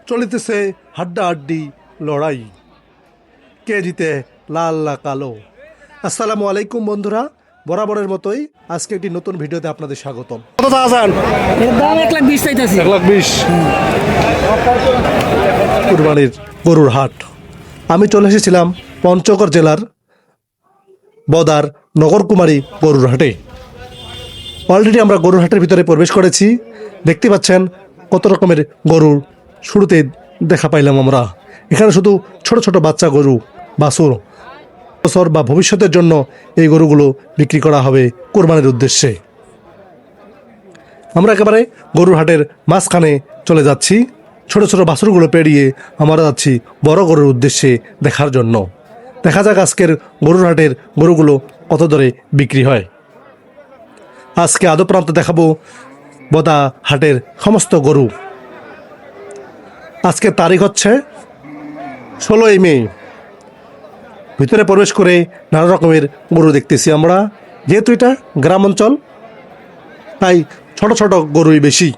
চলিতেছে হাড্ডাহাড্ডি লড়াই, কে জিতে লাল না কালো। আসসালামু আলাইকুম বন্ধুরা, বরাবরের মতোই আজকে একটি নতুন ভিডিওতে আপনাদের স্বাগতম। কত দাম? এর দাম 1,20,000 চাইতেছি। 1,20,000 কুরবানির গরুর হাট। আমি চলে এসেছিলাম পঞ্চগড় জেলার বদার নগরকুমারী গরুর হাটে। অলরেডি আমরা গরুর হাটের ভিতরে প্রবেশ করেছি। দেখতে পাচ্ছেন কত রকমের গরু শুরুতে দেখা পাইলাম আমরা। এখানে শুধু ছোট ছোট বাচ্চা গরু, বাছুর, বছর বা ভবিষ্যতের জন্য এই গরুগুলো বিক্রি করা হবে কোরবানির উদ্দেশ্যে। আমরা একেবারে গরুর হাটের মাঝখানে চলে যাচ্ছি। ছোট ছোট বাছুরগুলো পেরিয়ে আমরা যাচ্ছি বড় গরুর উদ্দেশ্যে দেখার জন্য। দেখা যাক আজকের গরুর হাটের গরুগুলো কত দরে বিক্রি হয়। আজকে আদৌ প্রান্ত দেখাবো বদা হাটের সমস্ত গরু। আজকে তারিখ হচ্ছে 16ই মে। ভিতরে প্রবেশ করে নানা রকমের গরু দেখতেছি আমরা। যেহেতু এটা গ্রাম অঞ্চল, তাই ছোট ছোট গরুই বেশি।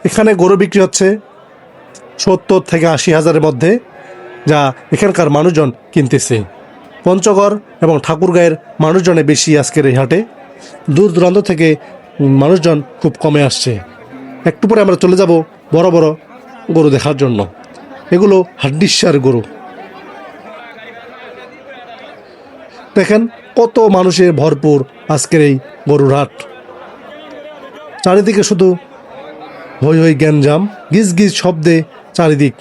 এখানে গরু বিক্রি হচ্ছে 70 থেকে 80 হাজারের মধ্যে, যা এখানকার মানুষজন কিনতেছে। পঞ্চগড় এবং ঠাকুরগাঁয়ের মানুষজনে বেশি আজকের এই হাটে। দূর দূরান্ত থেকে মানুষজন খুব কমে আসছে। একটু পরে আমরা চলে যাব বড় বড় গরু দেখার জন্য। এগুলো হাড্ডিসার গরু। দেখেন কত মানুষের ভরপুর আজকের এই গরুর হাট। চারিদিকে শুধু হই হই গ্যাঞ্জাম, গিজ গিজ শব্দে চারিদিক।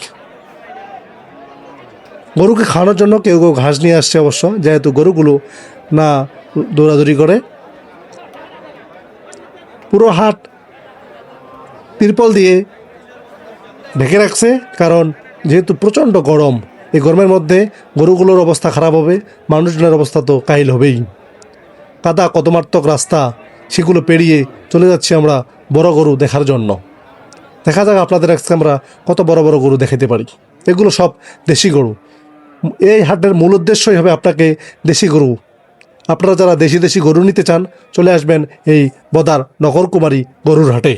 গরুকে খাওয়ানোর জন্য কেউ কেউ ঘাস নিয়ে আসছে অবশ্য, যেহেতু গরুগুলো না দৌড়াদৌড়ি করে। পুরো হাট তিরপল দিয়ে ঢেকে রাখছে, কারণ যেহেতু প্রচণ্ড গরম। এই গরমের মধ্যে গরুগুলোর অবস্থা খারাপ হবে, মানুষজনের অবস্থা তো কাহিল হবেই। কাদা কদমার্তক রাস্তা, সেগুলো পেরিয়ে চলে যাচ্ছি আমরা বড় গরু দেখার জন্য। দেখা যাক আপনাদের আজকে আমরা কত বড় বড় গরু দেখাতে পারি। এগুলো সব দেশি গরু। এই হাটের মূল উদ্দেশ্যই হবে আপনাকে দেশি গরু। আপনারা যারা দেশি দেশি গরু নিতে চান, চলে আসবেন এই বদার নগরকুমারী গরুর হাটে।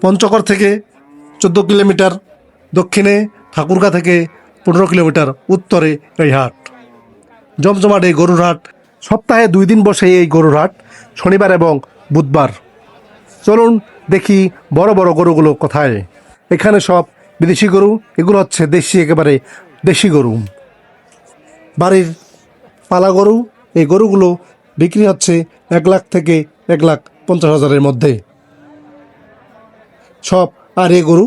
পঞ্চগড় থেকে 14 কিলোমিটার দক্ষিণে, ঠাকুরগাঁ থেকে 15 কিলোমিটার উত্তরে এই হাট। জমজমাট এই গরুর হাট। সপ্তাহে 2 দিন বসে এই গরুর হাট, শনিবার এবং বুধবার। চলুন দেখি বড় বড় গরুগুলো কোথায়। এখানে সব বিদেশি গরু, এগুলো হচ্ছে দেশি, একেবারে দেশি গরু, বাড়ির পালা গরু। এই গরুগুলো বিক্রি হচ্ছে 1 লাখ থেকে 1,50,000-এর মধ্যে সব। আর এই গরু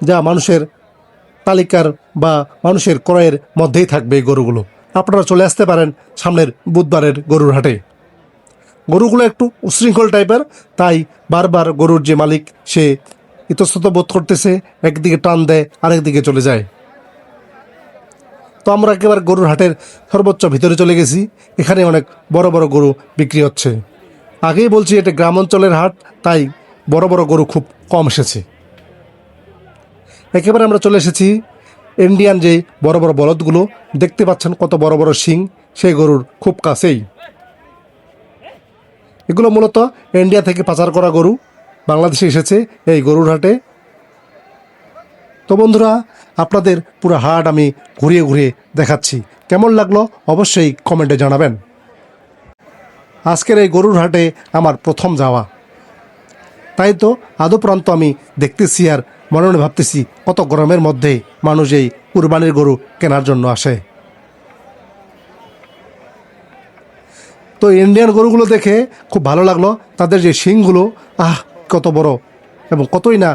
যা মানুষের তালিকার বা মানুষের ক্রয়ের মধ্যেই থাকবে এই গরুগুলো। আপনারা চলে আসতে পারেন সামনের বুধবারের গরুর হাটে। গরুগুলো একটু উশৃঙ্খল টাইপের, তাই বারবার গরুর যে মালিক সে ইতস্তত বোধ করতেছে, একদিকে টান দেয় আরেকদিকে চলে যায়। তো আমরা একেবারে গরুর হাটের সর্বোচ্চ ভিতরে চলে গেছি। এখানে অনেক বড় বড় গরু বিক্রি হচ্ছে। আগেই বলছি এটা গ্রাম অঞ্চলের হাট, তাই বড় বড় গরু খুব কম এসেছে। একেবারে আমরা চলে এসেছি ইন্ডিয়ান যে বড় বড় বলদগুলো দেখতে পাচ্ছেন, কত বড় বড় শিং, সেই গরুর খুব কাছেই। এগুলো মূলত ইন্ডিয়া থেকে পাচার করা গরু বাংলাদেশে এসেছে এই গরুর হাটে। তো বন্ধুরা, আপনাদের পুরো হাট আমি ঘুরিয়ে ঘুরিয়ে দেখাচ্ছি। কেমন লাগলো অবশ্যই কমেন্টে জানাবেন। আজকের এই গরুর হাটে আমার প্রথম যাওয়া, তাই তো আদৌ প্রান্ত আমি দেখতেছি আর মনে মনে ভাবতেছি কত গরমের মধ্যে মানুষ এই কুরবানির গরু কেনার জন্য আসে। তো ইন্ডিয়ান গরুগুলো দেখে খুব ভালো লাগলো। তাদের যে শিংগুলো, কত বড়, এবং কতই না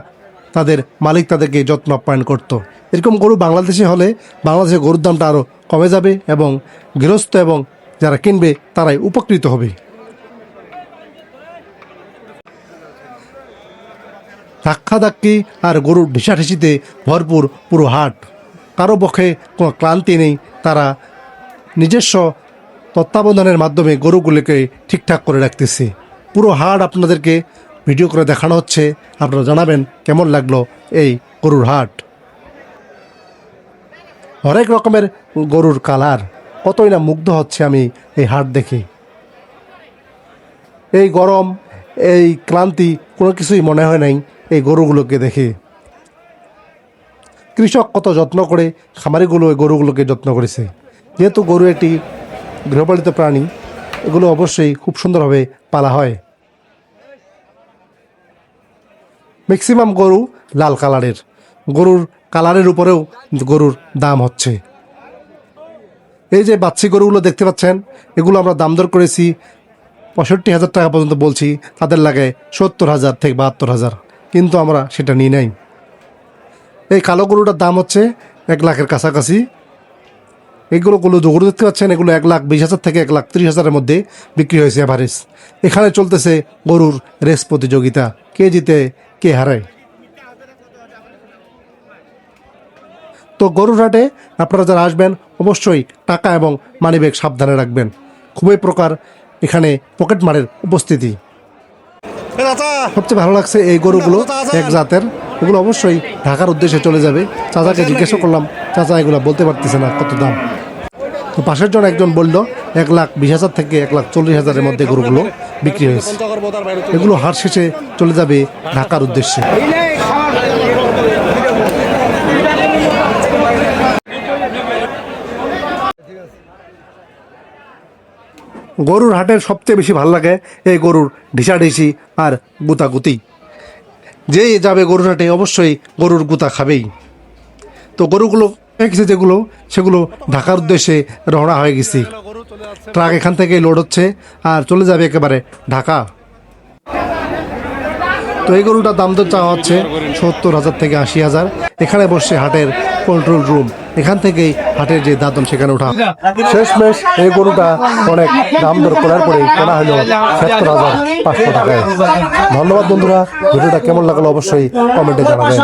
তাদের মালিক তাদেরকে যত্ন আপ্যায়ন করতো। এরকম গরু বাংলাদেশে হলে বাংলাদেশের গরুর দামটা আরও কমে যাবে এবং গৃহস্থ এবং যারা কিনবে তারাই উপকৃত হবে। ধাক্কাধাক্কি আর গরুর ঢিসাঢিসিতে ভরপুর পুরো হাট। কারো পক্ষে কোনো ক্লান্তি নেই। তারা নিজস্ব তত্ত্বাবধানের মাধ্যমে গরুগুলোকে ঠিকঠাক করে রাখতেছে। পুরো হাট আপনাদেরকে ভিডিও করে দেখানো হচ্ছে। আপনারা জানাবেন কেমন লাগলো এই গরুর হাট। হরেক রকমের গরুর কালার, কতই না মুগ্ধ হচ্ছে আমি এই হাট দেখে। এই গরম, এই ক্লান্তি কোনো কিছুই মনে হয় নাই এই গরুগুলোকে দেখে। কৃষক কত যত্ন করে খামারিগুলো ওই গরুগুলোকে যত্ন করেছে। যেহেতু গরু একটি গৃহপালিত প্রাণী, এগুলো অবশ্যই খুব সুন্দরভাবে পালা হয়। ম্যাক্সিমাম গরু লাল কালারের, গরুর কালারের উপরেও গরুর দাম হচ্ছে। এই যে বাচ্চি গরুগুলো দেখতে পাচ্ছেন, এগুলো আমরা দাম দর করেছি 65,000 টাকা পর্যন্ত বলছি, তাদের লাগে 70,000 থেকে 72,000, কিন্তু আমরা সেটা নিই নাই। এই কালো গরুটার দাম হচ্ছে 1 লাখের কাছাকাছি। এগুলো গরু দেখতে পাচ্ছেন, এগুলো 1,20,000 থেকে 1,30,000-এর মধ্যে বিক্রি হয়েছে এভারেজ। এখানে চলতেছে গরুর রেস প্রতিযোগিতা, কে জিতে কে হারায়। তো গরুর হাটে আপনারা যারা আসবেন অবশ্যই টাকা এবং মানিব্যাগ সাবধানে রাখবেন। খুবই প্রকার এখানে পকেট মারের উপস্থিতি। সবচেয়ে ভালো লাগছে এই গরুগুলো এক জাতের, এগুলো অবশ্যই ঢাকার উদ্দেশ্যে চলে যাবে। চাচাকে জিজ্ঞাসা করলাম, চাচা এগুলো বলতে পারতেছে না কত দাম। তো পাশের জন একজন বলল 1,20,000 থেকে 1,40,000-এর মধ্যে গরুগুলো বিক্রি হয়েছে। এগুলো হাট শেষে চলে যাবে ঢাকার উদ্দেশ্যে। গরুর হাটের সবচেয়ে বেশি ভালো লাগে এই গরুর ঢিসাঢিসি আর গুতাগুতি। যে যাবে গরুর হাটে অবশ্যই গরুর গুতা খাবেই। তো গরুগুলো গেছে যেগুলো, সেগুলো ঢাকার উদ্দেশ্যে রওনা হয়ে গেছি। ট্রাক এখান থেকে লোড হচ্ছে আর চলে যাবে একেবারে ঢাকা। তো এই গরুটার দাম দর চাওয়া হচ্ছে 70,000 থেকে 80,000। এখানে বসছে হাটের কন্ট্রোল রুম, এখান থেকেই হাটের যে দাদন সেখানে ওঠা। শেষমেশ এই গরুটা অনেক দাম দর করার পরে কেনা হলো 70,500 টাকায়। ধন্যবাদ বন্ধুরা, ভিডিওটা কেমন লাগলো অবশ্যই কমেন্টে জানাবেন।